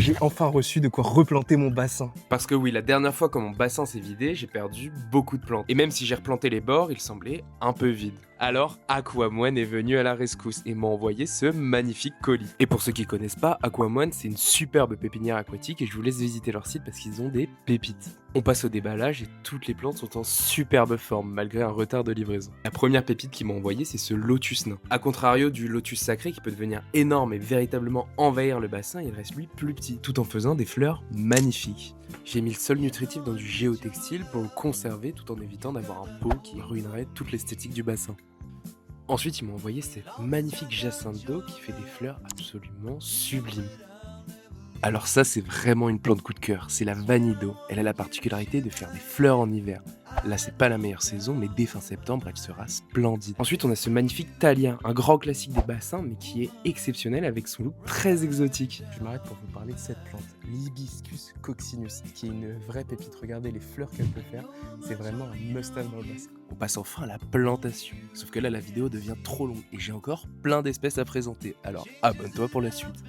j'ai enfin reçu de quoi replanter mon bassin. Parce que oui, la dernière fois quand mon bassin s'est vidé, j'ai perdu beaucoup de plantes. Et même si j'ai replanté les bords, il semblait un peu vide. Alors, Aquamoine est venu à la rescousse et m'a envoyé ce magnifique colis. Et pour ceux qui connaissent pas, Aquamoine, c'est une superbe pépinière aquatique et je vous laisse visiter leur site parce qu'ils ont des pépites. On passe au déballage et toutes les plantes sont en superbe forme malgré un retard de livraison. La première pépite qu'ils m'ont envoyée, c'est ce lotus nain. A contrario du lotus sacré qui peut devenir énorme et véritablement envahir le bassin, il reste lui plus petit, tout en faisant des fleurs magnifiques. J'ai mis le sol nutritif dans du géotextile pour le conserver tout en évitant d'avoir un pot qui ruinerait toute l'esthétique du bassin. Ensuite, ils m'ont envoyé cette magnifique jacinthe d'eau qui fait des fleurs absolument sublimes. Alors ça, c'est vraiment une plante coup de cœur, c'est la vanille d'eau. Elle a la particularité de faire des fleurs en hiver. Là, c'est pas la meilleure saison, mais dès fin septembre, elle sera splendide. Ensuite, on a ce magnifique thalia, un grand classique des bassins, mais qui est exceptionnel avec son look très exotique. Je m'arrête pour vous parler de cette plante, l'Hibiscus coccinus, qui est une vraie pépite. Regardez les fleurs qu'elle peut faire, c'est vraiment un must-have dans le bassin. On passe enfin à la plantation. Sauf que là, la vidéo devient trop longue et j'ai encore plein d'espèces à présenter. Alors, abonne-toi pour la suite.